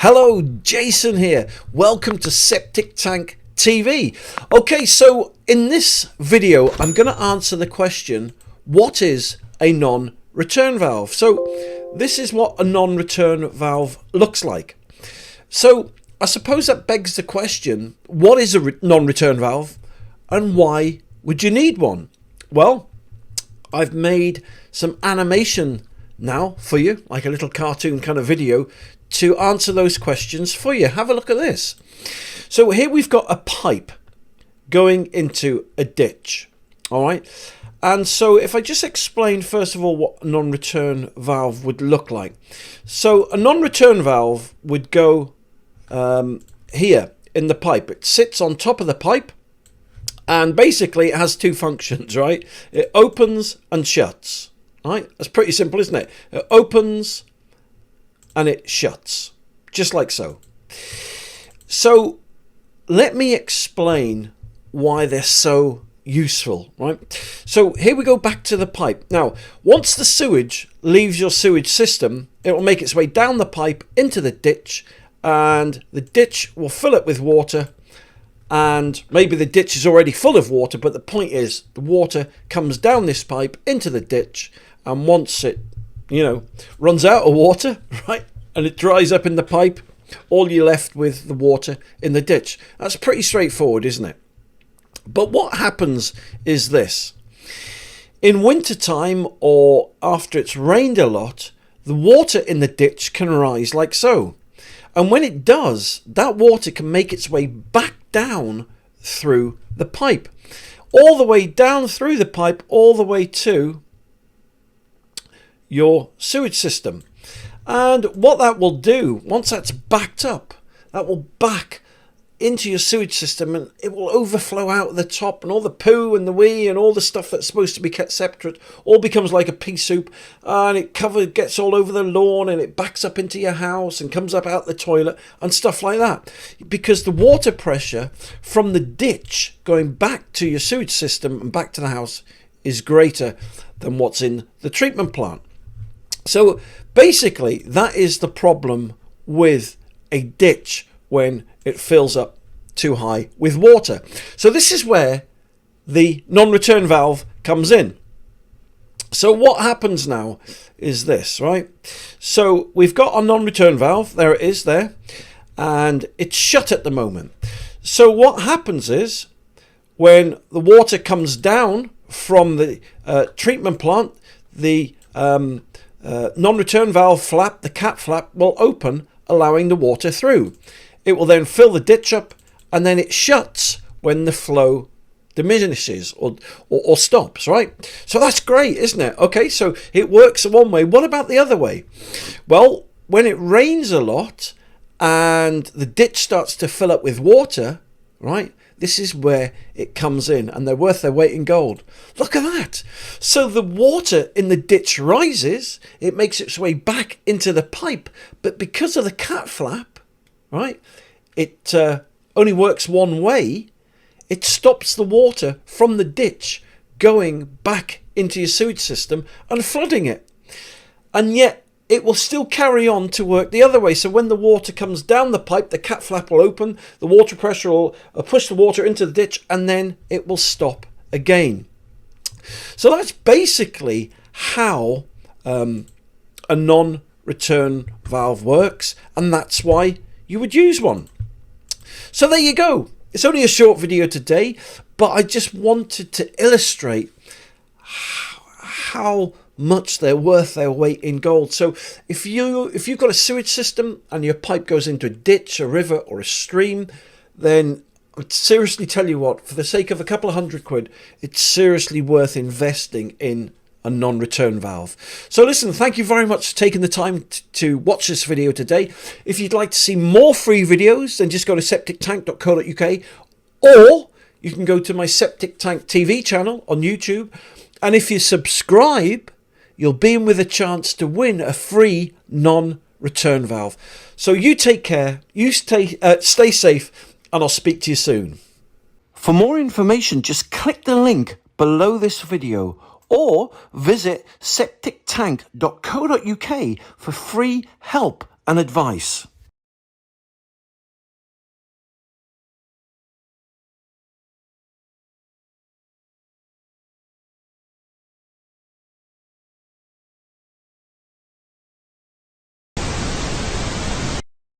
Hello, Jason here. Welcome to Septic Tank TV. Okay, so in this video, I'm going to answer the question, what is a non-return valve? So this is what a non-return valve looks like. So I suppose that begs the question, what is a non-return valve and why would you need one? Well, I've made some animation now for you, like a little cartoon kind of video, to answer those questions for you. Have a look at this. So here we've got a pipe going into a ditch. All right. And so if I just explain first of all what a non-return valve would look like. So a non-return valve would go here in the pipe. It sits on top of the pipe and basically it has two functions, right? It opens and shuts. Right? That's pretty simple, isn't it? It opens and it shuts, just like so. So let me explain why they're so useful, right? So here we go back to the pipe. Now, once the sewage leaves your sewage system, it will make its way down the pipe into the ditch, and the ditch will fill it with water. And maybe the ditch is already full of water, but the point is the water comes down this pipe into the ditch, and once it runs out of water, right, and it dries up in the pipe, all you're left with the water in the ditch. That's pretty straightforward, isn't it? But what happens is this. In wintertime or after it's rained a lot, the water in the ditch can rise like so. And when it does, that water can make its way back down through the pipe. All the way down through the pipe, all the way to your sewage system. And what that will do, once that's backed up, that will back into your sewage system and it will overflow out the top, and all the poo and the wee and all the stuff that's supposed to be kept separate all becomes like a pea soup, and it gets all over the lawn, and it backs up into your house and comes up out the toilet and stuff like that, because the water pressure from the ditch going back to your sewage system and back to the house is greater than what's in the treatment plant. So basically that is the problem with a ditch when it fills up too high with water. So this is where the non-return valve comes in. So what happens now is this, right? So we've got our non-return valve, there it is there, and it's shut at the moment. So what happens is when the water comes down from the treatment plant, the non-return valve flap, the cap flap, will open, allowing the water through. It will then fill the ditch up, and then it shuts when the flow diminishes or stops, right? So that's great, isn't it? Okay, so it works one way. What about the other way? Well, when it rains a lot and the ditch starts to fill up with water, right? This is where it comes in, and they're worth their weight in gold. Look at that. So the water in the ditch rises, it makes its way back into the pipe, but because of the cat flap, right, it only works one way. It stops the water from the ditch going back into your sewage system and flooding it. And yet it will still carry on to work the other way. So when the water comes down the pipe, the cat flap will open, the water pressure will push the water into the ditch, and then it will stop again. So that's basically how a non-return valve works, and that's why you would use one. So there you go. It's only a short video today, but I just wanted to illustrate how much they're worth their weight in gold. So if you've got a sewage system and your pipe goes into a ditch, a river or a stream, then I'd seriously tell you what, for the sake of a couple of £100, it's seriously worth investing in a non-return valve. So listen, thank you very much for taking the time to watch this video today. If you'd like to see more free videos, then just go to septictank.co.uk, or you can go to my Septic Tank TV channel on YouTube, and if you subscribe, you'll be in with a chance to win a free non-return valve. So you take care, you stay safe, and I'll speak to you soon. For more information, just click the link below this video, or visit septictank.co.uk for free help and advice.